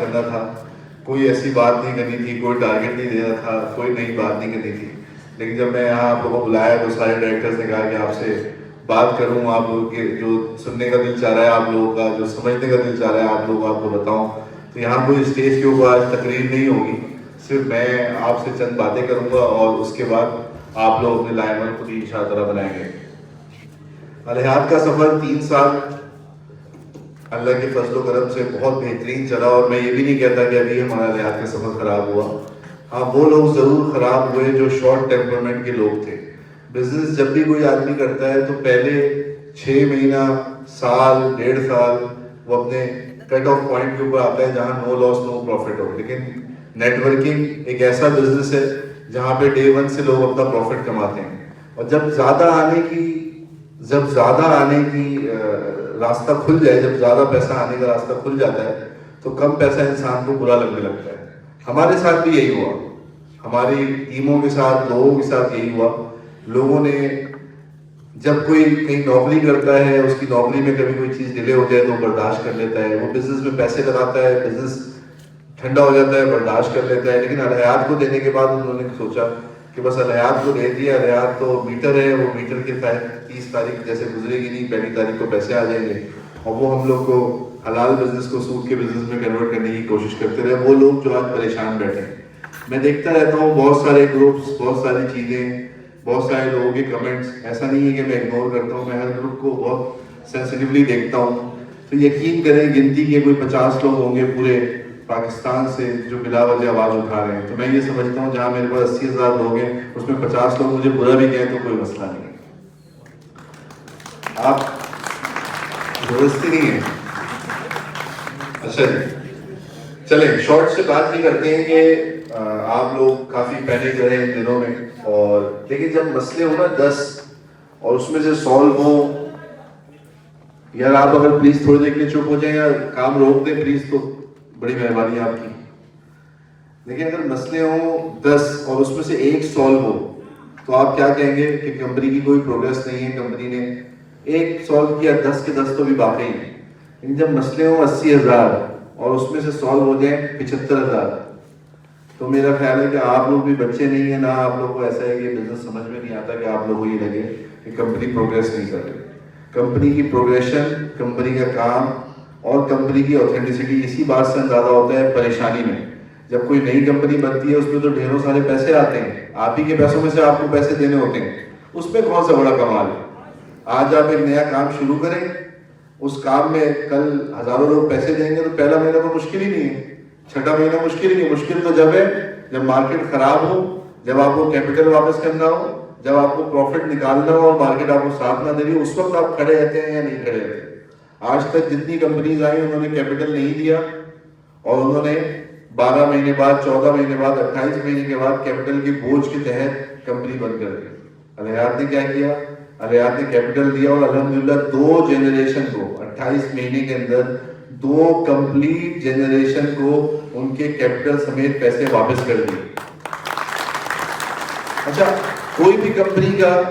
کرنا تھا, کوئی ایسی بات نہیں کرنی تھی, کوئی ٹارگیٹ نہیں دینا تھا, کوئی نئی بات نہیں کرنی تھی. لیکن جب میں یہاں آپ لوگوں کو بلایا تو سارے ڈائریکٹرز نے کہا کہ آپ سے بات کروں, آپ لوگوں کے جو سننے کا دل چاہ رہا ہے آپ لوگوں کا, جو سمجھنے کا دل چاہ رہا ہے آپ لوگوں کو, آپ کو بتاؤں. تو یہاں کوئی اسٹیج کے اوپر آج تقریر نہیں ہوگی, صرف میں آپ سے چند باتیں کروں گا اور اس کے بعد آپ لوگ اپنے لائن خود ہی انشاءاللہ بنائیں گے. الحیات کا سفر 3 سال اللہ کے فضل و کرم سے بہت بہترین چلا, اور میں یہ بھی نہیں کہتا کہ ابھی ہمارا الحیات کا سفر خراب ہوا. ہاں, وہ لوگ ضرور خراب ہوئے جو شارٹ ٹیمپرمنٹ کے لوگ تھے. بزنس جب بھی کوئی آدمی کرتا ہے تو پہلے 6 مہینہ, سال, 1.5 سال وہ اپنے کٹ آف پوائنٹ کے اوپر آتا ہے جہاں نو لاس نو پروفٹ ہو. لیکن نیٹ ورکنگ ایک ایسا بزنس ہے جہاں پہ ڈے 1 سے لوگ اپنا پروفٹ کماتے ہیں, اور جب زیادہ آنے کی راستہ کھل جائے, جب زیادہ پیسہ آنے کا راستہ کھل جاتا ہے تو کم پیسہ انسان کو برا لگنے لگتا ہے. ہمارے ساتھ بھی یہی ہوا, ہماری ٹیموں کے ساتھ, لوگوں کے ساتھ یہی ہوا. لوگوں نے جب کوئی کہیں نوکری کرتا ہے, اس کی نوکری میں کبھی کوئی چیز ڈیلے ہو جائے تو برداشت کر لیتا ہے, وہ بزنس میں پیسے لگاتا ہے, بزنس ٹھنڈا ہو جاتا ہے, برداشت کر لیتا ہے. لیکن الحیات کو دینے کے بعد انہوں نے سوچا کہ بس الحیات کو دے دیا, الحیات تو میٹر ہے, وہ میٹر کے تحت 30 تاریخ جیسے گزرے گی نہیں, 1 تاریخ کو پیسے آ جائیں گے, اور وہ ہم لوگ کو حلال بزنس کو سود کے بزنس میں کنورٹ کرنے کی کوشش کرتے رہے. وہ لوگ جو آج پریشان بیٹھے ہیں, میں دیکھتا رہتا ہوں بہت سارے گروپس, بہت ساری چیزیں, بہت سارے لوگوں کے کمنٹس. ایسا نہیں ہے کہ میں اگنور کرتا ہوں, میں ہر گروپ کو بہت سینسٹیولی دیکھتا ہوں. تو یقین کریں گنتی کے کوئی 50 لوگ ہوں گے پورے پاکستان سے جو بلا وجہ آواز اٹھا رہے ہیں. تو میں یہ سمجھتا ہوں جہاں میرے پاس 80,000 لوگ ہیں اس میں 50 لوگ مجھے برا بھی کہیں تو کوئی مسئلہ نہیں ہے. آپ زبردستی نہیں ہے. اچھا جی, چلیں شارٹ سے بات نہیں کرتے ہیں کہ آپ لوگ کافی پینک رہے ان دنوں میں, اور لیکن جب مسئلے ہو نا 10 اور اس میں سے سالو ہو, یار آپ اگر پلیز تھوڑی دیر کے لیے چپ ہو جائیں یا کام روک دیں پلیز, تو بڑی مہربانی آپ کی. لیکن اگر مسئلے ہوں 10 اور اس میں سے ایک سالو ہو تو آپ کیا کہیں گے کہ کمپنی کی کوئی پروگریس نہیں ہے, کمپنی نے ایک سالو کیا, 10 کے 10 تو بھی باقی ہیں. لیکن جب مسئلے ہوں 80,000 اور اس میں سے سالو ہو جائیں 75,000, تو میرا خیال ہے کہ آپ لوگ بھی بچے نہیں ہیں, نہ آپ لوگ کو ایسا ہے کہ بزنس سمجھ میں نہیں آتا کہ آپ لوگوں کو یہ لگے کہ کمپنی پروگریس نہیں کر رہی. کمپنی کی پروگریشن, کمپنی کا کام اور کمپنی کی اوتھینٹسٹی اسی بات سے اندازہ ہوتا ہے پریشانی میں. جب کوئی نئی کمپنی بنتی ہے اس میں تو ڈھیروں سارے پیسے آتے ہیں, آپ ہی کے پیسوں میں سے آپ کو پیسے دینے ہوتے ہیں, اس میں کون سا بڑا کمال ہے. آج آپ ایک نیا کام شروع کریں, اس کام میں کل ہزاروں لوگ پیسے دیں گے تو پہلا مہینہ تو مشکل ہی نہیں ہے, 6واں مہینہ مشکل ہی نہیں. مشکل تو جب ہے جب مارکیٹ خراب ہو, جب آپ کو کیپٹل واپس کرنا ہو, جب آپ کو پروفٹ نکالنا ہو اور مارکیٹ آپ کو ساتھ نہ دے رہی ہو, اس وقت آپ کھڑے رہتے ہیں یا نہیں کھڑے رہتے. آج تک جتنی کمپنیز آئی انہوں نے کیپٹل نہیں دیا, اور انہوں نے 12 مہینے بعد, 14 مہینے بعد, 28 مہینے کے بعد کیپٹل کے بوجھ کے تحت کمپنی بند کر دی. الحیات نے کیا کیا, الحیات نے کیپٹل دیا اور الحمدللہ 2 جنریشن کو 28 مہینے کے اندر 2 کمپلیٹ جنریشن کو ان کے کیپٹل سمیت پیسے واپس کر دیے. اچھا, کوئی بھی کمپنی کا,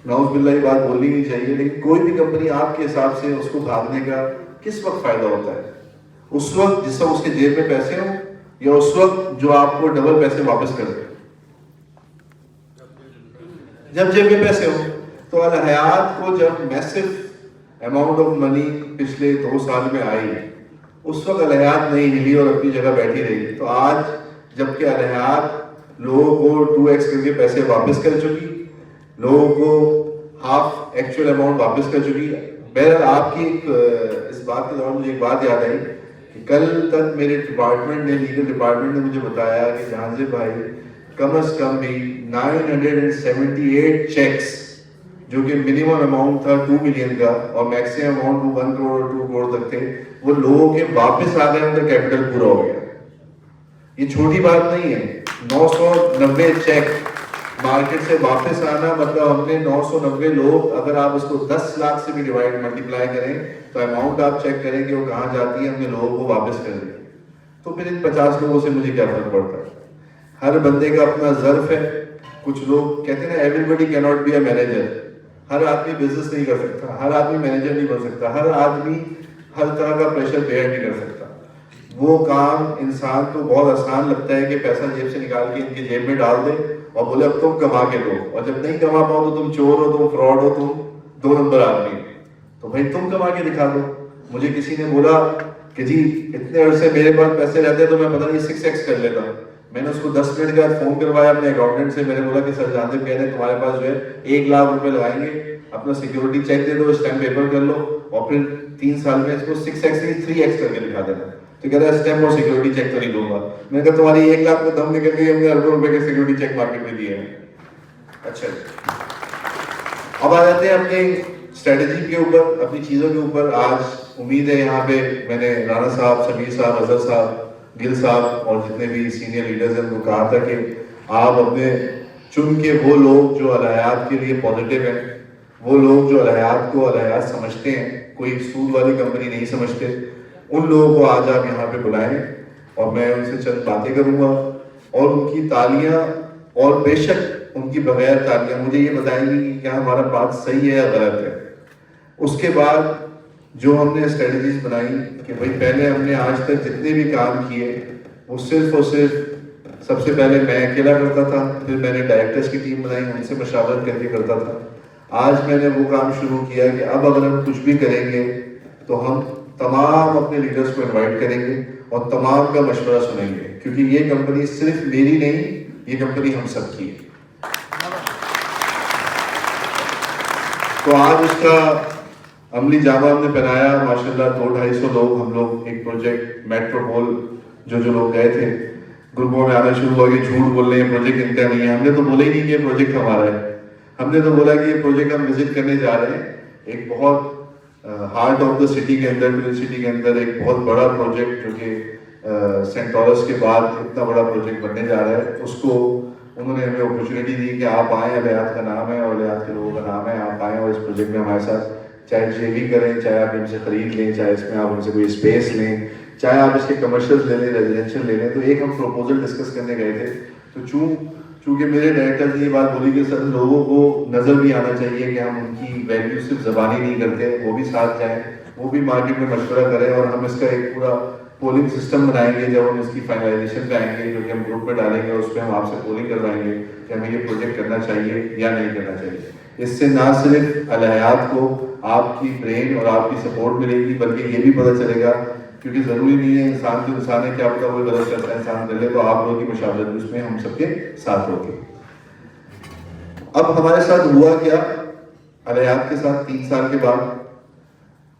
نعوذ باللہ یہ بات بولنی نہیں چاہیے, لیکن کوئی بھی کمپنی آپ کے حساب سے اس کو بھاگنے کا کس وقت فائدہ ہوتا ہے؟ اس وقت جس وقت اس کے جیب میں پیسے ہوں, یا اس وقت جو آپ کو ڈبل پیسے واپس کر دے؟ جب جیب میں پیسے ہوں. تو الحیات کو جب میسو اماؤنٹ آف منی پچھلے 2 سال میں آئی, اس وقت الحیات نہیں ہلی اور اپنی جگہ بیٹھی رہی. تو آج جب کہ الحیات لوگوں کو 2x کر کے پیسے واپس کر چکی, لوگوں کو ہاف ایکچوئل اماؤنٹ واپس کر چکی. بہرحال آپ کی اس بات کے دوران مجھے ایک بات یاد آئی کہ کل تک میرے ڈپارٹمنٹ نے, لیگل ڈپارٹمنٹ نے مجھے بتایا کہ جہانزیب بھائی کم از کم بھی 978 چیکس, جو کہ منیمم اماؤنٹ تھا 2 ملین کا اور میکسیمم اماؤنٹ 1 کروڑ اور 2 کروڑ تک تھے, وہ لوگوں کے واپس آ گئے, ان کا کیپٹل پورا ہو گیا. یہ چھوٹی بات نہیں ہے. 990 چیک مارکیٹ سے واپس آنا, مطلب ہم نے 990 لوگ, اگر آپ اس کو 10 لاکھ سے بھی ڈیوائڈ ملٹیپلائی کریں تو اماؤنٹ آپ چیک کریں کہ وہ کہاں جاتی ہے, ہم نے لوگوں کو واپس کر دیا. تو پھر ان 50 لوگوں سے مجھے کیا فرق پڑتا ہے؟ ہر بندے کا اپنا ظرف ہے. کچھ لوگ کہتے ہیں نا ایوری بڈی کی ناٹ بی اے مینیجر. ہر آدمی بزنس نہیں کر سکتا, ہر آدمی مینیجر نہیں بن سکتا, ہر آدمی ہر طرح کا پریشر بیئر نہیں کر سکتا. وہ کام انسان کو بہت آسان لگتا ہے کہ پیسہ جیب سے نکال کے ان کی جیب میں ڈال دے اور بولے اب تم کما کے دو, اور جب نہیں کما پاؤ تو تم چور ہو, تم فراڈ ہو, تم 2 نمبر آدمی. تو بھائی تم کما کے دکھا دو. مجھے کسی نے بولا کہ جی اتنے عرصے میرے پاس پیسے رہتے تو میں پتہ نہیں 6x کر لیتا. میں نے اس کو 10 منٹ کے بعد فون کروایا اپنے اکاؤنٹنٹ سے. میں نے بولا کہ سر جانتے کہہ رہے ہیں تمہارے پاس جو ہے 1 لاکھ روپے لگائیں گے, اپنا سیکیورٹی چیک دے دو, اسٹیمپ پیپر کر لو اور پھر 3 سال میں اس کو 6x نہیں 3x کر کے دکھا دینا. تو کہہ رہا ہے اسٹیمپ اور سیکیورٹی چیک تو نہیں دوں گا. میں نے کہا تمہاری 1 لاکھ میں دم نکل گئی, ہم نے اربوں روپے کے سیکیورٹی چیک مارکیٹ میں دیے ہیں. اچھا اب آ جاتے ہیں اپنی اسٹریٹجی کے اوپر, اپنی چیزوں کے اوپر. آج امید ہے یہاں پہ میں نے رانا صاحب, سمیر صاحب, اظہر صاحب, گل صاحب اور جتنے بھی سینئر لیڈرز ہیں ان کو کہا تھا کہ آپ اپنے چن کے وہ لوگ جو الحیات کے لیے پازیٹیو ہیں, وہ لوگ جو الحیات کو الحیات سمجھتے ہیں, کوئی سود والی کمپنی نہیں سمجھتے, ان لوگوں کو آج آپ یہاں پہ بلائیں اور میں ان سے چند باتیں کروں گا اور ان کی تالیاں, اور بے شک ان کی بغیر تالیاں مجھے یہ بتائیں گی کہ کیا ہمارا بات صحیح ہے یا غلط ہے. اس کے بعد جو ہم نے اسٹریٹجیز بنائی کہ بھائی پہلے ہم نے آج تک جتنے بھی کام کیے وہ صرف اور صرف سب سے پہلے میں اکیلا کرتا تھا, پھر میں نے ڈائریکٹرز کی ٹیم بنائی, ان سے مشاورت کر کے کرتا تھا. آج میں نے وہ کام شروع کیا کہ اب اگر ہم کچھ بھی کریں گے تو ہم تمام اپنے لیڈرز کو انوائٹ کریں گے اور تمام کا مشورہ سنیں گے, کیونکہ یہ کمپنی صرف میری نہیں, یہ کمپنی ہم سب کی ہے. تو آج اس کا عملی جامہ ہم نے پہنایا. ماشاءاللہ 200-250 لوگ ہم لوگ ایک پروجیکٹ میٹروپول جو لوگ گئے تھے گروپوں میں آنا شروع ہوا کہ جھوٹ بول رہے ہیں, پروجیکٹ انتہا نہیں ہے. ہم نے تو بولا ہی نہیں کہ یہ پروجیکٹ ہمارا ہے, ہم نے تو بولا کہ یہ پروجیکٹ ہم وزٹ کرنے جا رہے ہیں. ایک بہت ہارٹ آف دا سٹی کے اندر, ٹوئن سٹی کے اندر ایک بہت بڑا پروجیکٹ جو کہ سینٹورس کے بعد اتنا بڑا پروجیکٹ بننے جا رہا ہے, اس کو انہوں نے ہمیں اپرچونیٹی دی کہ آپ آئیں, الحیات کا نام ہے اور الحیات کے لوگوں کا نام ہے, آپ آئیں اور اس پروجیکٹ میں ہمارے ساتھ چاہے جے وی کریں, چاہے آپ ان سے خرید لیں, چاہے اس میں آپ ان سے کوئی اسپیس لیں, چاہے آپ اس کے کمرشل لے لیں, ریزیڈینشیل لے لیں. تو ایک ہم پروپوزل ڈسکس کرنے گئے تھے. تو چونکہ میرے ڈائریکٹر نے یہ بات بولی کہ سر لوگوں کو نظر بھی آنا چاہیے کہ ہم ان کی ویلیو صرف زبانی نہیں کرتے, وہ بھی ساتھ جائیں, وہ بھی مارکیٹ میں مشورہ کریں, اور ہم اس کا ایک پورا پولنگ سسٹم بنائیں گے جب ہم اس کی فائنلائزیشن پہ آئیں گے, جو کہ ہم گروپ میں ڈالیں گے, اس پہ ہم آپ سے پولنگ کروائیں گے کہ ہمیں یہ پروجیکٹ کرنا چاہیے یا نہیں کرنا چاہیے. اس سے نہ صرف الحیات کو آپ کی برین اور آپ کی سپورٹ ملے گی, بلکہ یہ بھی پتہ چلے گا, کیونکہ ضروری نہیں ہے انسان جو انسان ہے کیا پتہ وہ غلط کرتا ہے, انسان کر لے, تو آپ لوگوں کی مشاورت اس میں ہم سب کے ساتھ ہوگی. اب ہمارے ساتھ ہوا کیا الحیات کے ساتھ 3 سال کے بعد,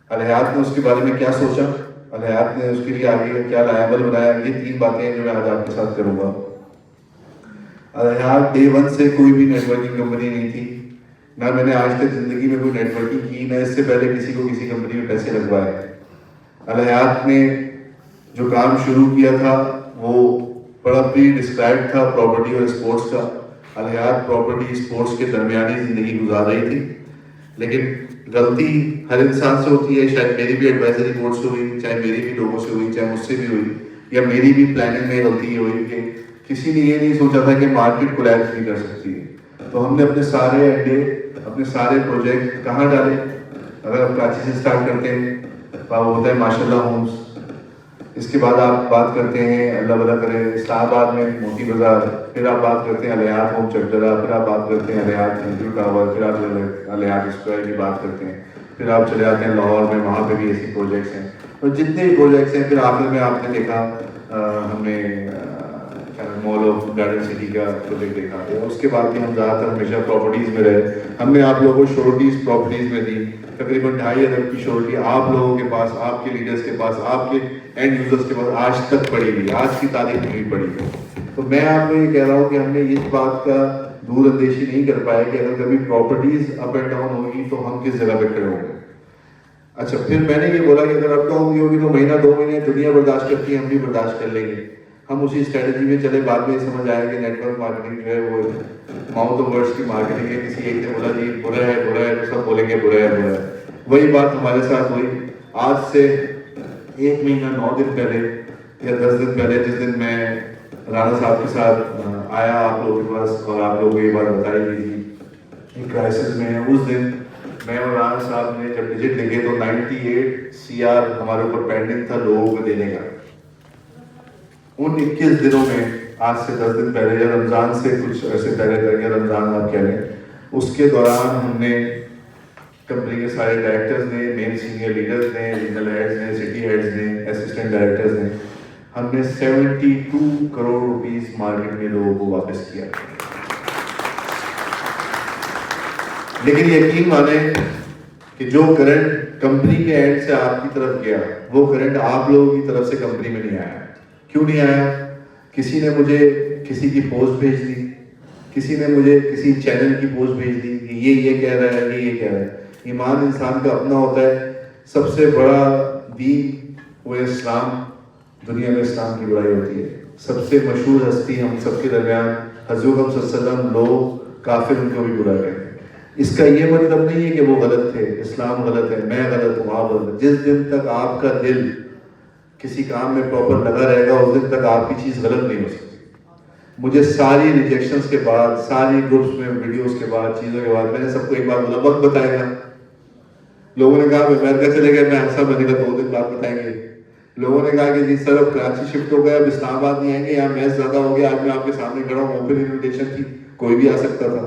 الحیات نے اس کے بارے میں کیا سوچا, الحیات نے اس کے لیے آگے کیا لائبل بنایا, یہ 3 باتیں ہیں جو میں آج آپ کے ساتھ کروں گا. الحیات ڈے 1 سے کوئی بھی نیٹ ورکنگ کمپنی نہیں تھی, نہ میں نے آج تک زندگی میں کوئی نیٹ ورکنگ کی, نہ اس سے پہلے کسی کو کسی کمپنی میں پیسے لگوائے. الحیات نے جو کام شروع کیا تھا وہ بڑا پری ڈسکرائب تھا پراپرٹی اور اسپورٹس کا. الحیات پراپرٹی اسپورٹس کے درمیانی زندگی گزار رہی تھی, لیکن غلطی ہر انسان سے ہوتی ہے. شاید میری بھی ایڈوائزری بورڈ سے ہوئی, چاہے میری بھی لوگوں سے ہوئی, چاہے مجھ سے بھی ہوئی, یا میری بھی پلاننگ میں غلطی یہ ہوئی کہ کسی نے یہ نہیں سوچا تھا کہ مارکیٹ کولیپس نہیں کر سکتی ہے. تو ہم نے اپنے سارے اڈے, اپنے سارے پروجیکٹ کہاں ڈالے. اگر آپ کراچی سے اسٹارٹ کرتے ہیں وہ ہوتا ہے ماشاءاللہ ہومس, اس کے بعد آپ بات کرتے ہیں اللہ بھلا کرے اسلام آباد میں موتی بازار, پھر آپ بات کرتے ہیں الحیات ہوم چکدرا, پھر آپ بات کرتے ہیں الحیات ہندو ٹاور, پھر آپ الحیات اسکوائر کی بات کرتے ہیں, پھر آپ چلے آتے ہیں لاہور میں, وہاں پہ بھی ایسی پروجیکٹس ہیں. اور جتنے بھی پروجیکٹس ہیں پھر آخر میں آپ نے دیکھا ہم نے مال آف گارڈن سٹی کا پروجیکٹ دیکھا ہے. اس کے بعد بھی ہم زیادہ تر ہمیشہ پراپرٹیز میں رہے. ہم نے آپ لوگوں کو شورٹیز پراپرٹیز میں دی, تقریباً 2.5 ارب کی شورٹی آپ لوگوں کے پاس, آپ کے لیڈرز کے پاس, آپ کے اینڈ یوزرز کے پاس آج تک پڑی ہوئی, آج کی تاریخ نہیں پڑی ہے. تو میں آپ کو یہ کہہ رہا ہوں کہ ہم نے اس بات کا دور اندیشی نہیں کر پائے کہ اگر کبھی پراپرٹیز اپ اینڈ ڈاؤن ہوگی تو ہم کس جگہ پہ کھڑے ہوں گے. اچھا پھر میں نے یہ بولا کہ اگر اپ ڈاؤن ہوگی تو مہینہ 2 مہینے دنیا برداشت کرتی ہے, ہم بھی برداشت کر لیں گے. ہم اسی اسٹریٹجی میں چلے. بعد میں سمجھ آیا کہ نیٹ ورک مارکیٹنگ جو ہے وہ ماؤتھ آف ورڈس کی مارکیٹنگ ہے. کسی ایک نے بولا جی برا ہے تو سب بولیں گے برا ہے. وہی بات ہمارے ساتھ ہوئی. آج سے 1 مہینہ 9 دن پہلے یا 10 دن پہلے, جس دن میں رانا صاحب کے ساتھ آیا آپ لوگوں کے پاس اور آپ لوگوں کو یہ بات بتائی گئی تھی کہ کرائسس میں ہے, اس دن میں اور رانا صاحب نے جب ڈیجٹ لکھے تو 98 CR ہمارے اوپر پینڈنگ تھا لوگوں کو دینے کا. ان 21 دنوں میں آج سے 10 دن پہلے یا رمضان سے کچھ عرصے پہلے تک یا رمضان آپ کہہ لیں، اس کے دوران ہم نے کمپنی کے سارے ڈائریکٹرز نے، مین سینئر لیڈرز نے، ریجنل ہیڈز نے، سٹی ہیڈز نے، اسسٹنٹ ڈائریکٹرز نے، ہم نے 72 کروڑ روپیز مارکیٹ میں لوگوں کو واپس کیا. لیکن یقین مانیں کہ جو کرنٹ کمپنی کے اینڈ سے آپ کی طرف گیا وہ کرنٹ آپ لوگوں کی طرف سے کمپنی میں نہیں آیا. کیوں نہیں آیا؟ کسی نے مجھے کسی کی پوسٹ بھیج دی، کسی نے مجھے کسی چینل کی پوسٹ بھیج دی کہ یہ کہہ رہا ہے، یہ کہہ رہا ہے. ایمان انسان کا اپنا ہوتا ہے. سب سے بڑا دین وہ اسلام، دنیا میں اسلام کی بڑائی ہوتی ہے. سب سے مشہور ہستی ہم سب کے درمیان حضور صلی اللہ علیہ وسلم، لوگ کافر ان کو بھی برا کہتے ہیں. اس کا یہ مطلب نہیں ہے کہ وہ غلط تھے، اسلام غلط ہے، میں غلط ہوں، آپ غلط. جس دن تک آپ کا دل کسی کام میں پراپر لگا رہے گا اس دن تک آپ کی چیز غلط نہیں ہو سکتی. مجھے ساری ریجیکشنز کے بعد، ساری گروپس میں ویڈیوز کے بعد، چیزوں کے بعد، میں نے سب کو ایک بار بولا وقت بتائے گا. لوگوں نے کہا امریکہ چلے گئے، میں ایسا بنے گا 2 دن بعد بتائیں گے. لوگوں نے کہا کہ جی سر اب کراچی شفٹ ہو گئے، اب اسلام آباد نہیں آئیں گے، یہاں میچ زیادہ ہو گیا. آج میں آپ کے سامنے کھڑا ہوں، اوپن انویٹیشن تھی، کوئی بھی آ سکتا تھا.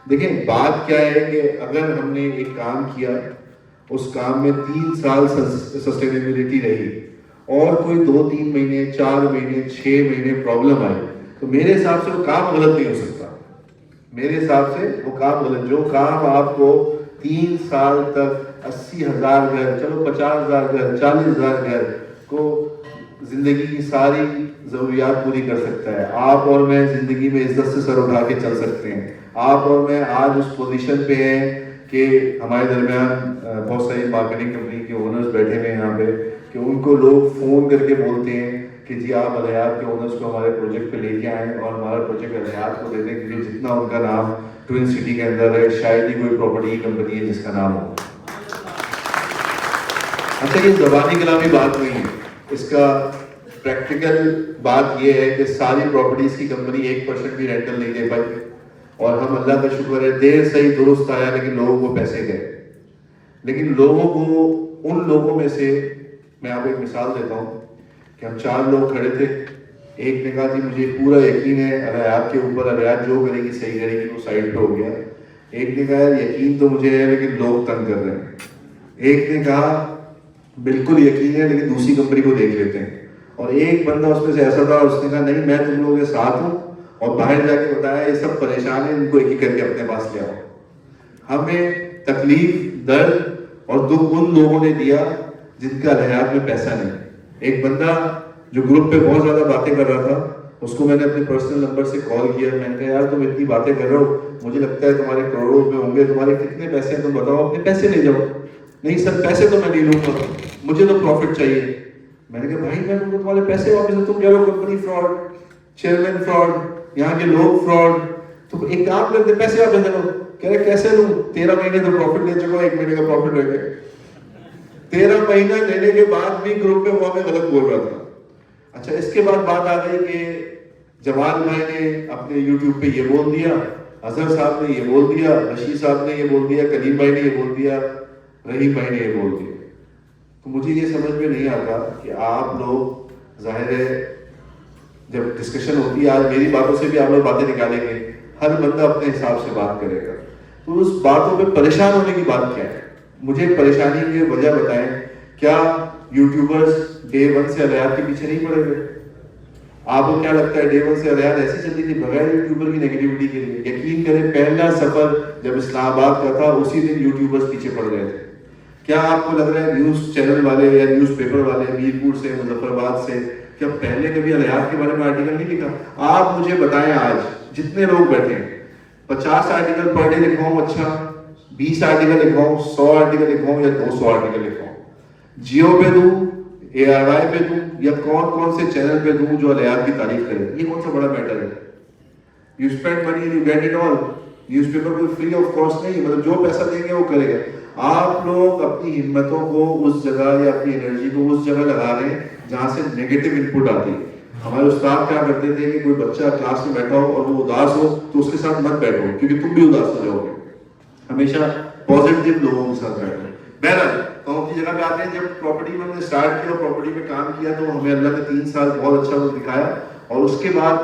دیکھیں بات کیا ہے کہ اگر ہم نے ایک کام کیا، اس کام میں 3 سال سسٹینیبلٹی رہی اور کوئی 2-3 مہینے، 4 مہینے، 6 مہینے پرابلم آئی، تو میرے حساب سے وہ کام غلط نہیں ہو سکتا. میرے حساب سے وہ کام غلط، جو کام آپ کو 3 سال تک 80,000 گھر، چلو 50,000 گھر، 40,000 گھر کو زندگی کی ساری ضروریات پوری کر سکتا ہے. آپ اور میں زندگی میں عزت سے سر اٹھا کے چل سکتے ہیں. آپ اور میں آج اس پوزیشن پہ ہیں کہ ہمارے درمیان بہت ساری مارکیٹنگ کمپنی کے اونرز بیٹھے ہوئے ہیں یہاں پہ، کہ ان کو لوگ فون کر کے بولتے ہیں کہ جی آپ الحیات کے اونرز کو ہمارے پروجیکٹ پہ لے کے آئیں اور ہمارا پروجیکٹ الحیات کو دے دیں، کیونکہ جتنا ان کا نام ٹوئن سٹی کے اندر ہے شاید ہی کوئی پراپرٹی کی کمپنی ہے جس کا نام ہو. اچھا یہ زبانی کلامی بات نہیں ہے، اس کا پریکٹیکل بات یہ ہے کہ ساری پراپرٹیز کی کمپنی 1% بھی رینٹل نہیں دے پائی. اور ہم اللہ کا شکر ہے دیر صحیح درست آیا لیکن لوگوں کو پیسے گئے. لیکن لوگوں کو، ان لوگوں میں سے میں آپ کو ایک مثال دیتا ہوں کہ ہم 4 لوگ کھڑے تھے. ایک نے کہا جی مجھے پورا یقین ہے الحیات کے اوپر، الحیات جو کرے گی صحیح کرے گی، وہ سائڈ پہ ہو گیا. ایک نے کہا یقین تو مجھے ہے لیکن لوگ تنگ کر رہے ہیں. ایک نے کہا بالکل یقین ہے لیکن دوسری کمپنی کو دیکھ لیتے ہیں. اور ایک بندہ اس میں سے ایسا تھا، اس نے کہا نہیں میں تم لوگوں کے ساتھ ہوں، اور باہر جا کے بتایا یہ سب پریشان ہیں، ان کو ایک ایک کر کے اپنے پاس لے آؤ. ہمیں تکلیف، درد اور دکھ ان لوگوں نے دیا جن کا الحیات میں پیسہ نہیں. ایک بندہ جو گروپ پہ بہت زیادہ باتیں کر رہا تھا، اس کو میں نے اپنے پرسنل نمبر سے کال کیا. میں نے کہا یار تم اتنی باتیں کر رہے ہو، مجھے لگتا ہے تمہارے کروڑوں روپے ہوں گے، تمہارے کتنے پیسے ہیں تم بتاؤ، اپنے پیسے لے جاؤ. نہیں سر پیسے تو میں نہیں لوں گا، مجھے تو پروفٹ چاہیے. میں نے کہا بھائی میں تم کو تمہارے پیسے واپس، تم کہہ رہے ہو کمپنی فراڈ، چیئرمین فراڈ، یہاں کے لوگ فراڈ، تو ایک کام کرتے پیسے واپس دے دو. کہہ رہے کیسے لوں؟ 13 مہینے تو پروفٹ لے چکا، 1 مہینے کا پروفٹ رہ گیا. 13 مہینہ لینے کے بعد بھی گروپ میں وہ ہمیں غلط بول رہا تھا. اچھا اس کے بعد بات آ گئی کہ جمال بھائی نے اپنے یوٹیوب پہ یہ بول دیا، اظہر صاحب نے یہ بول دیا، رشید صاحب نے یہ بول دیا، کلیم بھائی نے یہ بول دیا، رحیم بھائی نے یہ بول دیا. تو مجھے یہ سمجھ میں نہیں آتا کہ آپ لوگ، ظاہر ہے جب ڈسکشن ہوتی ہے، آج میری باتوں سے بھی آپ لوگ باتیں نکالیں گے، ہر بندہ اپنے حساب سے بات کرے گا، تو اس باتوں پہ پریشان ہونے کی بات کیا ہے؟ مجھے پریشانی کی وجہ بتائیں. کیا یوٹیوبرز ڈے 1 سے الحیات کے پیچھے نہیں پڑے ہوئے؟ آپ کو کیا لگتا ہے ڈے 1 سے الحیات ایسی چلتی تھی بغیر یوٹیوبر کی نیگیٹیوٹی کے لیے؟ یقین کریں پہلا سفر جب اسلام آباد کا تھا اسی دن یوٹیوبرز پیچھے پڑ گئے تھے. کیا آپ کو لگ رہا ہے نیوز چینل والے یا نیوز پیپر والے میرپور سے، مظفر آباد سے، کیا پہلے کبھی الحیات کے بارے میں آرٹیکل نہیں لکھا؟ آپ مجھے بتائیں آج جتنے لوگ بیٹھے ہیں، 50 آرٹیکل پر ڈے لکھواؤں، اچھا 20 آرٹیکل لکھواؤں، 100 آرٹیکل لکھواؤں یا 200 آرٹیکل لکھواؤں؟ جیو پہ دوں، ARY پہ دوں، یا کون سے چینل پہ دوں جو الحیات کی تعریف کرے؟ یہ کون سا بڑا میٹر ہے؟ You spend money and you get it all. Newspaper کوئی فری آف کاسٹ نہیں، مطلب جو پیسہ دیں گے وہ کرے گا. آپ لوگ اپنی ہمتوں کو اس جگہ یا اپنی انرجی کو اس جگہ لگا رہے ہیں جہاں سے نیگیٹو انپٹ آتی ہے. ہمارے استاد کیا کرتے تھے کہ کوئی بچہ کلاس میں بیٹھا ہو اور وہ اداس ہو تو اس کے ساتھ مت بیٹھو کیونکہ تم بھی اداس ہو جاؤ گے. ہمیشہ پازیٹیو لوگوں کے ساتھ بیٹھو. بہرحال تو ہم اپنی جگہ پہ آتے ہیں. جب پراپرٹی میں ہم نے اسٹارٹ کیا اور پراپرٹی پہ کام کیا تو ہمیں اللہ نے 3 سال بہت اچھا وقت دکھایا. اور اس کے بعد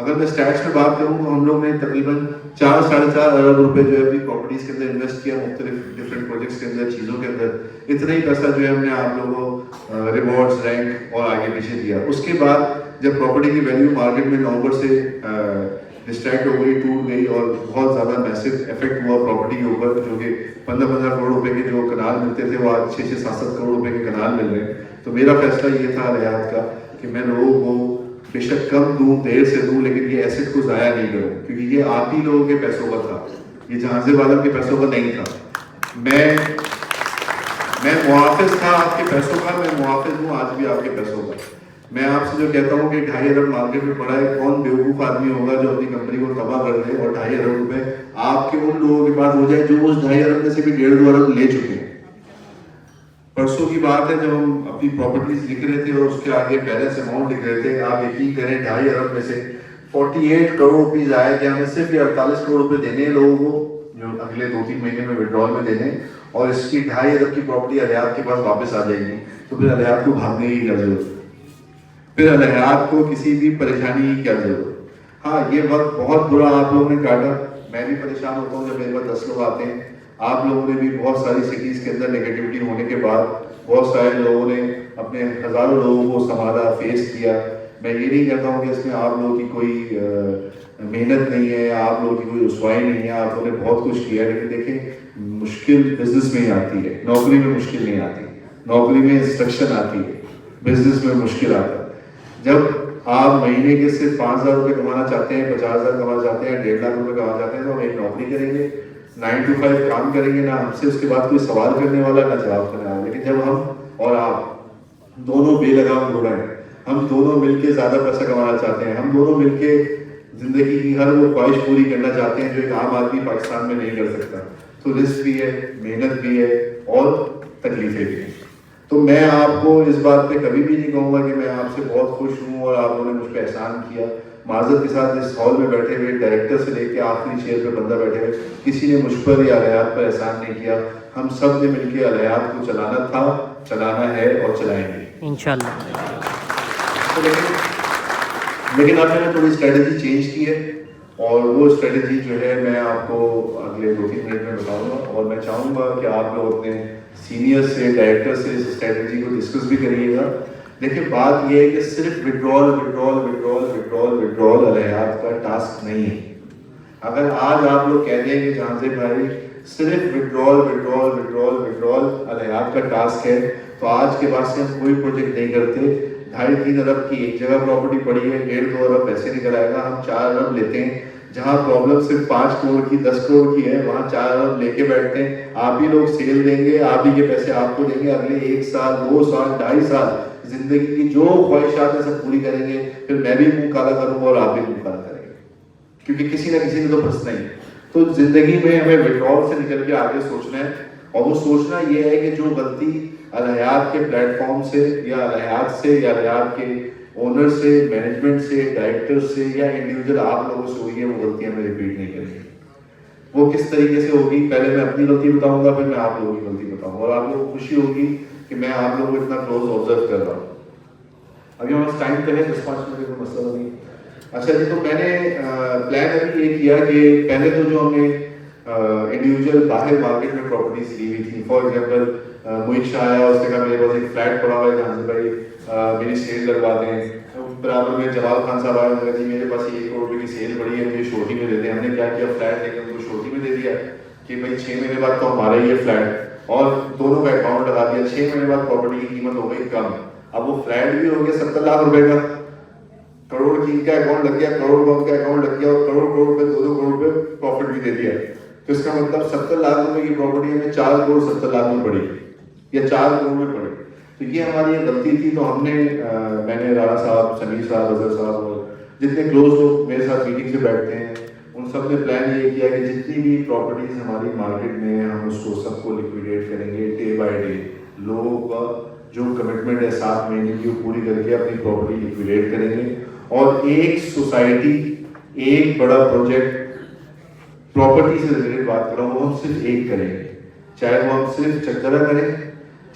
اگر میں اسٹیٹس میں بات کروں تو ہم لوگ نے تقریباً 4-4.5 ارب روپے جو ہے اپنی پراپرٹیز کے اندر انویسٹ کیا, مختلف ڈفرینٹ پروجیکٹس کے اندر, چیزوں کے اندر. اتنا ہی پیسہ جو ہے ہم نے آپ لوگوں کو ریوارڈز, رینک اور آگے پیچھے دیا. اس کے بعد جب پراپرٹی کی ویلیو مارکیٹ میں نومبر سے ڈسٹریکٹ ہو گئی, ٹوٹ گئی اور بہت زیادہ میسو افیکٹ ہوا پراپرٹی کے اوپر, جو کہ 15-15 کروڑ روپے کے جو کنال ملتے تھے وہ آج 6-7 کروڑ روپے کے کنال مل رہے ہیں. تو میرا فیصلہ یہ تھا الحیات کا کہ میں لوگوں کو بے شک کم دوں, دیر سے دوں, لیکن یہ ایسٹ کو ضائع نہیں کروں, کیونکہ یہ آپ ہی لوگوں کے پیسوں کا تھا, یہ جہازے والوں کے پیسوں کا نہیں تھا. میں محافظ تھا آپ کے پیسوں کا, میں محافظ ہوں آج بھی آپ کے پیسوں کا. میں آپ سے جو کہتا ہوں کہ 2.5 ارب مارکیٹ میں پڑا ہے, کون بیوقوف آدمی ہوگا جو اپنی کمپنی کو تباہ کر دے اور 2.5 ارب روپے آپ کے ان لوگوں کے پاس ہو جائے جو اس 2.5 ارب میں سے بھی 1.5-2 ارب لے چکے ہیں. پرسوں کی بات ہے جب ہم اپنی پراپرٹیز لکھ رہے تھے اور اس کے آگے بیلنس اماؤنٹ لکھ رہے تھے, آپ یقین کریں 2.5 ارب میں سے 48 کروڑ روپیز آئے کہ ہمیں صرف یہ 48 کروڑ روپے دینے ہیں لوگوں کو جو اگلے 2-3 مہینے میں وڈرال میں دینے, اور اس کی 2.5 ارب کی پراپرٹی الحیات کے پاس واپس آ جائے گی. تو پھر الحیات کو بھاگنے کی کیا ضرورت, پھر الحیات کو کسی بھی پریشانی کی کیا ضرورت. ہاں یہ وقت بہت برا آپ لوگوں نے کاٹا, میں بھی پریشان ہوتا ہوں جب میرے پاس 10 لوگ آتے ہیں. آپ لوگوں نے بھی بہت ساری سٹیز کے اندر نیگیٹیوٹی ہونے کے بعد بہت سارے لوگوں نے اپنے ہزاروں لوگوں کو سنبھالا, فیس کیا. میں یہ نہیں کہتا ہوں کہ اس میں آپ لوگوں کی کوئی محنت نہیں ہے, آپ لوگوں کی کوئی رسوائی نہیں ہے, آپ لوگوں نے بہت کچھ کیا. لیکن دیکھیں مشکل بزنس میں ہی آتی ہے, نوکری میں مشکل نہیں آتی. نوکری میں انسٹرکشن آتی ہے, بزنس میں مشکل آتا ہے. جب آپ مہینے کے صرف 5,000 روپے کمانا چاہتے ہیں, 50,000 کمانا چاہتے ہیں, 1.5 لاکھ روپے کمانا چاہتے ہیں, تو ہم ایک نوکری کریں گے, 9 to 5 کام کریں گے, نہ ہم سے اس کے بعد کوئی سوال کرنے والا نہ جواب کرنے والا. لیکن جب ہم اور آپ دونوں بے لگام ہو رہے ہیں, ہم دونوں مل کے زیادہ پیسہ کمانا چاہتے ہیں, ہم دونوں مل کے زندگی کی ہر وہ خواہش پوری کرنا چاہتے ہیں جو ایک عام آدمی پاکستان میں نہیں کر سکتا, تو رسک بھی ہے, محنت بھی ہے اور تکلیفیں بھی ہیں. تو میں آپ کو اس بات پہ کبھی بھی نہیں کہوں گا کہ میں آپ سے بہت خوش ہوں اور آپ لوگوں نے مجھ پہ احسان کیا. معذرت کے ساتھ اس ہال میں بیٹھے ہوئے ڈائریکٹر سے لے کے آخری چیئر پہ بندہ بیٹھے ہوئے, کسی نے مجھ پر یا الحیات پر احسان نہیں کیا. ہم سب نے مل کے الحیات کو چلانا تھا, چلانا ہے اور چلائیں گے انشاءاللہ. لیکن اب میں نے تھوڑی اسٹریٹجی چینج کی ہے, اور وہ اسٹریٹجی جو ہے میں آپ کو اگلے 2-3 منٹ میں بتاؤں گا. اور میں چاہوں گا کہ آپ لوگ اپنے سینئر سے, ڈائریکٹر سے اس اسٹریٹجی کو ڈسکس بھی کریے گا. دیکھیں بات یہ ہے کہ صرف وڈرال الحیات کا ٹاسک نہیں ہے. اگر آج آپ لوگ کہہ دیں کہ جہاں سے بھائی صرف وڈرال الحیات کا ٹاسک ہے, تو آج کے بعد سے ہم کوئی پروجیکٹ نہیں کرتے. 2.5-3 ارب کی ایک جگہ پراپرٹی پڑی ہے, 1.5-2 ارب پیسے نکل آئے گا, ہم 4 ارب لیتے ہیں. جہاں پرابلم صرف 5 کروڑ کی 10 کروڑ کی ہے, وہاں 4 ارب لے کے بیٹھتے ہیں. آپ ہی لوگ سیل دیں گے, آپ ہی کے پیسے آپ کو دیں گے, اگلے 1 سال 2 سال 2.5 سال زندگی کی جو خواہشات ہیں سب پوری کریں گے. پھر میں بھی منہ کالا کروں گا اور آپ بھی منہ کالا کریں گے, کیونکہ کسی نہ کسی نے تو پھنسنا ہی. تو زندگی میں ہمیں وڈرال سے نکل کے آگے سوچنا ہے, اور وہ سوچنا یہ ہے کہ جو غلطی الحیات کے پلیٹ فارم سے یا الحیات سے یا الحیات کے اونر سے, مینجمنٹ سے, ڈائریکٹر سے یا انڈیویجول آپ لوگوں سے ہوئی ہے, وہ غلطیاں میں ریپیٹ نہیں کریں گے. وہ کس طریقے سے ہوگی, پہلے میں اپنی غلطی بتاؤں گا, پھر میں آپ لوگوں کی غلطی بتاؤں گا, اور آپ لوگوں کو خوشی ہوگی کہ میں آپ لوگوں کو اتنا کلوز آبزرو کر رہا ہوں. ابھی ہم اس ٹائم پہ ہے 10-5 منٹ کا مسئلہ نہیں. اچھا جی, تو میں نے پلان ابھی یہ کیا کہ پہلے تو جو ہم نے انڈیویجول باہر مارکیٹ میں پراپرٹیز لی ہوئی تھی, فار ایگزامپل موہت شاہ آیا, اس نے کہا میرے پاس ایک فلیٹ پڑا ہوا ہے جہاں سے بھائی میری سیل لگوا دیں. برابر میں جمال خان صاحب آئے, انہوں نے کہا جی میرے پاس 1 کروڑ روپے کی سیل پڑی ہے, مجھے شورٹی میں دے دیں. ہم نے کیا کیا, فلیٹ لے کے ان کو شورٹی میں دے دیا کہ بھائی 6 مہینے بعد تو ہمارا ہی ہے فلیٹ, اور دونوں کا اکاؤنٹ لگا دیا. 6 مہینے بعد پراپرٹی کی قیمت ہو گئی کم, اب وہ فلیٹ بھی ہو گیا 70 لاکھ روپے کا, کروڑ کی ان کا اکاؤنٹ لگ گیا, کروڑ کا ان کا اکاؤنٹ لگ گیا, اور کروڑ روپے 2 کروڑ روپے پروفٹ بھی دے دیا. تو اس کا مطلب 70 لاکھ روپے کی پراپرٹی ہمیں 4 کروڑ 70 لاکھ میں پڑی یا 4 کروڑ میں پڑی. تو یہ ہماری ایک غلطی تھی. تو ہم نے میں نے رانا صاحب, سمیر صاحب, اظہر صاحب اور جتنے کلوز لوگ میرے ساتھ میٹنگ سے بیٹھتے ہیں, ان سب نے پلان یہ کیا کہ جتنی بھی پراپرٹیز ہماری مارکیٹ میں ہیں ہم اس کو سب کو لیکویڈیٹ کریں گے ڈے بائی ڈے. لوگوں کا جو کمٹمنٹ ہے 7 مہینے کی وہ پوری کر کے اپنی پراپرٹی لیکویڈیٹ کریں گے, اور ایک سوسائٹی, ایک بڑا پروجیکٹ پراپرٹی سے ریلیٹڈ بات کر رہا ہوں, وہ ہم صرف ایک کریں گے. چاہے وہ ہم صرف چکدرا کریں,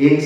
1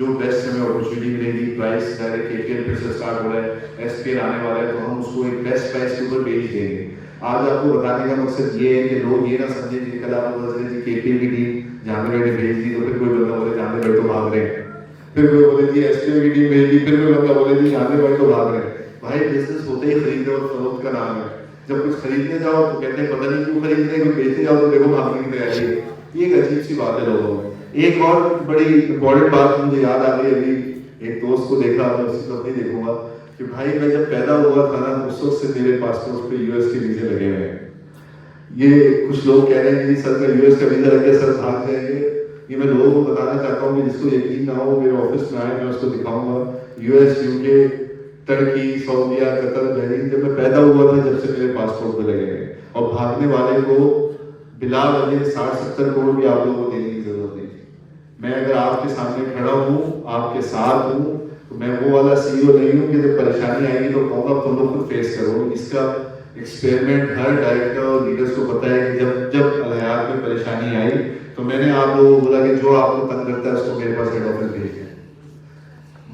جو بیسٹ ہمیں اپرچونیٹی ملے گی. پرائس ڈائریکٹ KPL پھر سے اسٹارٹ ہو رہا ہے, SPL آنے والا ہے, تو ہم اس کو ایک بیسٹ پرائس کے اوپر بیچ دیں گے. آج آپ کو بتانے کا مقصد یہ ہے کہ لوگ یہ نہ سمجھیں کہ کل آپ کو پتا چلے کہ KPL کی ٹیم جہاں پہ بیٹھے بھیج دی, تو پھر کوئی بندہ بولے جہاں پہ بیٹھے تو بھاگ رہے ہیں, پھر کوئی بولے جی SPL کی ٹیم بھیج دی, پھر کوئی بندہ بولے جی جہاں پہ بیٹھے تو بھاگ رہے ہیں. بھائی بزنس ہوتے ہی خرید اور فروخت کا نام ہے. جب کچھ خریدنے جاؤ تو کہتے ہیں پتہ نہیں کیوں خرید رہے ہیں, کچھ بیچنے جاؤ تو دیکھو بھاگنے کی تیاری ہے. یہ ایک عجیب سی بات ہے لوگوں میں. ایک اور بڑی امپورٹنٹ بات مجھے یاد آ گئی, ابھی ایک دوست کو دیکھا, میں اسی کو نہیں دیکھوں گا, کہ بھائی میں جب پیدا ہوا تھا نا اس وقت سے میرے پاسپورٹ پہ US کے ویزے لگے ہوئے ہیں. یہ کچھ لوگ کہہ رہے ہیں کہ سر کا US کا ویزا لگ گیا سر بھاگ جائیں گے. یہ میں لوگوں کو بتانا چاہتا ہوں کہ جس کو یقین نہ ہو میرے آفس میں آئے, میں اس کو دکھاؤں گا US UK ترکی سعودیہ قطر بحرین. جب میں پیدا ہوا تھا جب سے میرے پاسپورٹ پہ لگے ہوئے, اور بھاگنے والے کو بلا وجہ 60-70 کروڑ بھی آپ لوگوں کو دینے کی ضرورت نہیں. میں اگر آپ کے سامنے کھڑا ہوں, آپ کے ساتھ ہوں, تو میں وہ والا CEO نہیں ہوں کہ جب پریشانی آئے گی تو کہوں گا تم لوگ خود فیس کرو. اس کا ایکسپیریمنٹ ہر ڈائریکٹر اور لیڈرس کو پتا ہے کہ جب الحیات میں پریشانی آئی تو میں نے آپ لوگوں کو بولا کہ جو آپ کو تنگ کرتا ہے اس کو میرے پاس ہیڈ آفس بھیج دیں.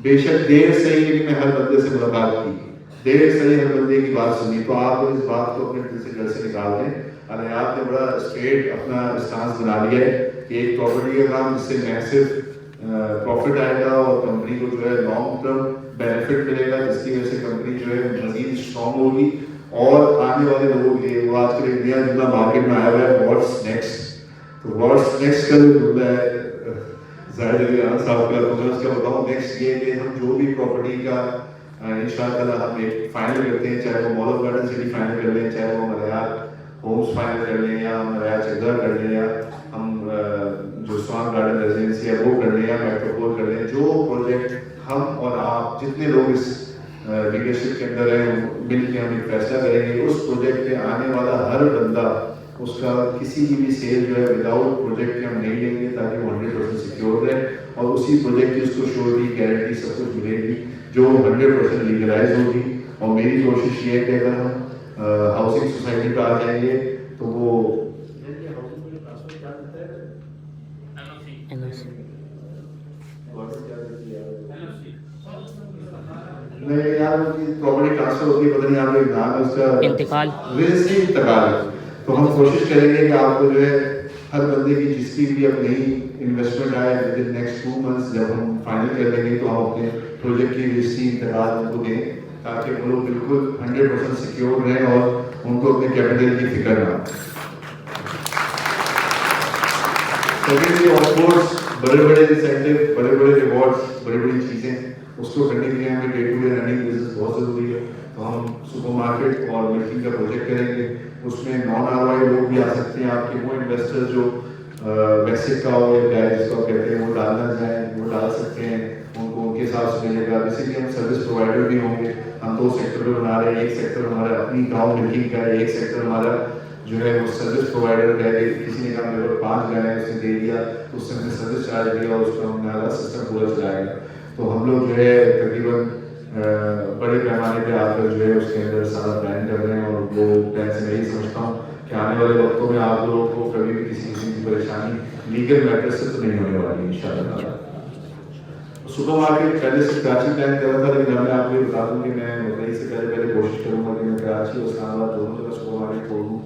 بے شک دیر سے ہی, لیکن میں ہر بندے سے ملاقات کی, دیر سے ہی ہر بندے کی بات سنی. تو آپ اس بات کو اپنے دل سے گھر سے نکال دیں. الحیات نے بڑا اسٹریٹ اپنا اسٹانس بنا لیا ہے کہ ایک پراپرٹی کا کام جس سے میسو پروفٹ آئے گا اور کمپنی کو جو ہے لانگ ٹرم بینیفٹ ملے گا, جس کی وجہ سے کمپنی جو ہے مزید اسٹرانگ ہوگی. اور آنے والے لوگوں کے لیے وہ آج کل ایک نیا جملہ مارکیٹ میں آیا ہوا ہے, واٹس نیکسٹ. تو واٹس نیکسٹ کا جو جملہ ہے زاہد علی خان صاحب کا, تو میں اس کا بتاؤں نیکسٹ یہ کہ ہم جو بھی پراپرٹی کا انشاءاللہ ہم ایک فائنل کرتے ہیں, چاہے وہ mall of garden city final کر لیں, چاہے وہ الحیات ہومز فائنل کر لیں, یا ہم الحیات چندر کر لیں, یا ہم جو سوان گارڈن ریزیڈنسی ہے وہ کر لیں, یا میٹروپول کر لیں. جو پروجیکٹ ہم اور آپ جتنے لوگ اس لیڈرشپ کے اندر ہیں مل کے ہم ایک فیصلہ کریں گے, اس پروجیکٹ پہ آنے والا ہر بندہ اس کا کسی کی بھی سیل جو ہے وداؤٹ پروجیکٹ کے ہم نہیں لیں گے, تاکہ وہ 100% سیکیور رہے, اور اسی پروجیکٹ کی اس کو شیورٹی گارنٹی سب کچھ ملے گی جو 100% لیگلائز ہوگی. اور میری کوشش یہ ہے کہ اگر ہم ہاؤسنگ سوسائٹی پہ آ جائیں گے تو وہ نہیں یار پراپرٹی ٹرانسفر ہوتی ہے, پتہ نہیں آپ ایک نام ہے اس کا انتقال, رجسٹری انتقال ہے. تو ہم کوشش کریں گے کہ آپ کو جو ہے ہر بندے کی جس کی بھی اب نئی انویسٹمنٹ آئے ود ان نیکسٹ 2 months جب ہم فائنل کر لیں گے تو ہم اپنے پروجیکٹ کی رجسٹری انتقال ان کو دیں, تاکہ وہ لوگ بالکل 100% سیکیور رہیں اور ان کو اپنے کیپٹل کی فکر نہ. سیکنڈلی آف کورس بڑے بڑے انسینٹیو, بڑے بڑے ریوارڈس, بڑی بڑی چیزیں, اس کو کرنے کے لیے ہمیں day to day running business بہت ضروری ہے. تو ہم سپر مارکیٹ اور ملکنگ کا پروجیکٹ کریں گے. اس میں نان ROI لوگ بھی آ سکتے ہیں, آپ کے وہ انویسٹر جو بیسک کا ہو یا جس کو کہتے ہیں وہ ڈالنا چاہیں وہ ڈال سکتے ہیں, ان کو ان کے حساب سے ملے گا. بیسکلی ہم سروس پرووائڈر بھی ہوں گے. ہم 2 سیکٹر بنا رہے ہیں, ایک سیکٹر ہمارا اپنی گاؤں ملکنگ کا ہے, ایک سیکٹر ہمارا جو ہے وہ سروس پرووائڈر کا ہے. کسی نے کہا میرے کو 5 گئے ہیں, اس نے دے دیا تو اس سے ہم نے سروس چارج دیا اور اس کو ہم نے سسٹم پورا چلایا گیا. تو ہم لوگ جو ہے تقریباً بڑے پیمانے پہ آ کر جو ہے اس کے اندر سارا پلان کر رہے ہیں, اور وہ پلان سے میں یہ سمجھتا ہوں کہ آنے والے وقتوں میں آپ لوگوں کو کبھی بھی کسی قسم کی پریشانی لیگل میٹر سے تو نہیں ہونے والی انشاءاللہ. سپر مارکیٹ پہلے سے کراچی پلان کر رہا تھا, لیکن میں آپ کو یہ بتا دوں کہ میں ممبئی سے پہلے کوشش کروں گا کہ میں کراچی اور اسلام آباد دونوں جگہ سپر مارکیٹ کھولوں,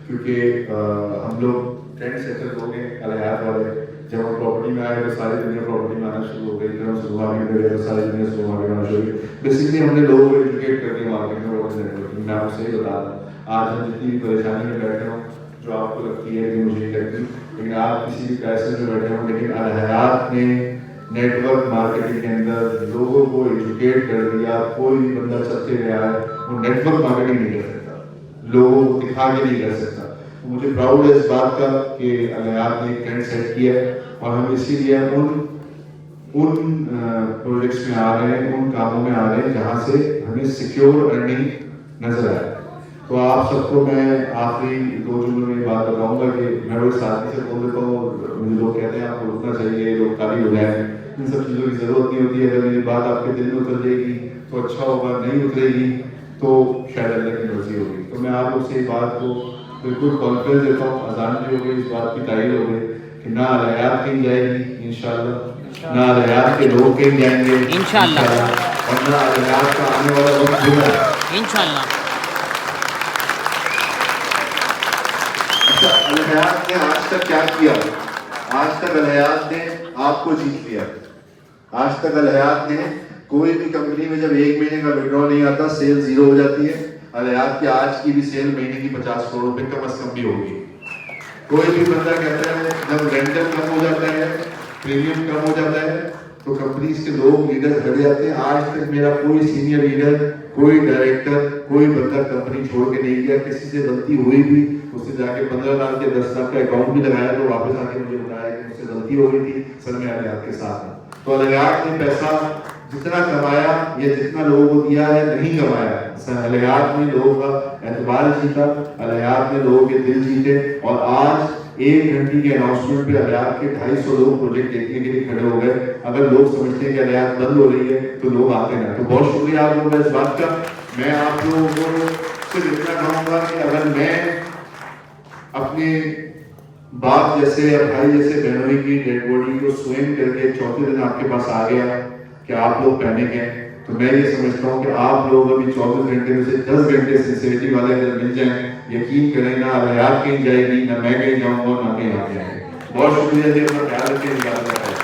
کیونکہ ہم لوگ ٹرینڈ سیٹر ہو گئے الحیات والے. جب ہم پراپرٹی میں آئے تو ساری دنیا پراپرٹی میں آنا شروع ہو گئی, پھر ہم سپر مارکیٹ میں گئے تو ساری دنیا سپر مارکیٹ میں آنا شروع ہو گئی. بیسکلی ہم نے لوگوں کو ایجوکیٹ کر کے مارکیٹ میں نیٹورکنگ. میں آپ کو صحیح بتا رہا ہوں, آج ہم جتنی بھی پریشانی میں بیٹھے ہوں جو آپ کو لگتی ہے کہ مجھے لگتی, لیکن آپ کسی بھی پیسے میں بیٹھے ہوں, لیکن الحیات نے نیٹ ورک مارکیٹنگ کے اندر لوگوں کو ایجوکیٹ کر دیا. کوئی بھی بندہ چلتے گیا ہے وہ نیٹ ورک مارکیٹنگ نہیں کر سکتا, لوگوں کو دکھا کے نہیں کر سکتا. مجھے پراؤڈ ہے اس بات کا کہ الحیات نے ایک ٹرینڈ سیٹ کیا ہے, اور ہم اسی لیے ان پروجیکٹس میں آ رہے ہیں, ان کاموں میں آ رہے ہیں جہاں سے ہمیں سیکیور ارننگ نظر آئے. تو آپ سب کو میں آخری 2 جملوں میں یہ بات بتاؤں گا کہ میں وہ ساتھی سے بول دیتا ہوں, مجھے لوگ کہتے ہیں آپ کو رکنا چاہیے, لوگ خالی ہو جائیں, ان سب چیزوں کی ضرورت نہیں ہوتی ہے. اگر یہ بات آپ کے دل میں اتر جائے گی تو اچھا ہوگا, نہیں اترے گی تو شاید اللہ کی مرضی ہوگی. تو میں آپ لوگ سے یہ بات کو بالکل کانفیڈنس دیتا ہوں, اذان بھی ہو گئی, اس بات کی تائید ہو گئی کہ نہ الحیات کہیں جائے گی انشاءاللہ, نہ الحیات کے لوگ کہیں جائیں گے انشاءاللہ, اور نہ الحیات کا آنے والا وقت ہوگا انشاءاللہ. اچھا, الحیات نے آج تک کیا کیا؟ آج تک الحیات نے آپ کو جیت لیا. آج تک الحیات نے کوئی بھی کمپنی میں جب 1 مہینے کا وڈرا نہیں آتا, سیل زیرو ہو جاتی ہے. الحیات کی آج کی بھی سیل مہینے کی 50 کروڑ روپے کم از کم بھی ہوگی. کوئی بھی بندہ کہتا ہے جب رینٹل کم ہو جاتا ہے, پریمیم کم ہو جاتا ہے, تو کمپنیز کے لوگ لیڈر ہٹ جاتے ہیں. آج تک میرا کوئی سینئر لیڈر, کوئی ڈائریکٹر, کوئی بندہ کمپنی چھوڑ کے نہیں گیا. کسی سے غلطی ہوئی بھی, اس سے جا کے 15 لاکھ کے 10 لاکھ کا اکاؤنٹ بھی لگایا تو واپس آ کے مجھے بتایا کہ مجھ سے غلطی ہو گئی تھی, سر میں الحیات کے ساتھ ہوں. تو الحیات نے پیسہ جتنا کمایا یا جتنا لوگوں کو دیا ہے نہیں کمایا. الحیات نے لوگوں کا اعتبار جیتا, الحیات نے لوگوں کے دل جیتے, اور آج 1 گھنٹے کے اناؤنسمنٹ پہ الحیات کے 250 لوگ پروجیکٹ دیکھنے کے لیے کھڑے ہو گئے. اگر لوگ سمجھتے ہیں کہ الحیات بند ہو رہی ہے تو لوگ آتے ہیں. تو بہت شکریہ آپ لوگوں کا اس بات کا. میں آپ لوگوں کو صرف اتنا کہوں گا کہ اگر میں اپنے باپ جیسے یا بھائی جیسے بہنوئی کی ڈیڈ باڈی کو سوئم کر کے چوتھے دن آپ کے پاس آ گیا کہ آپ لوگ پینک ہیں, تو میں یہ سمجھتا ہوں کہ آپ لوگ ابھی 24 گھنٹے میں سے 10 گھنٹے سنسیریٹی والے اگر مل جائیں, یقین کریں نہ الحیات کہیں جائے گی, نہ میں کہیں جاؤں گا, نہ کہیں آپ جائیں گے. بہت شکریہ جی, اپنا خیال رکھیں.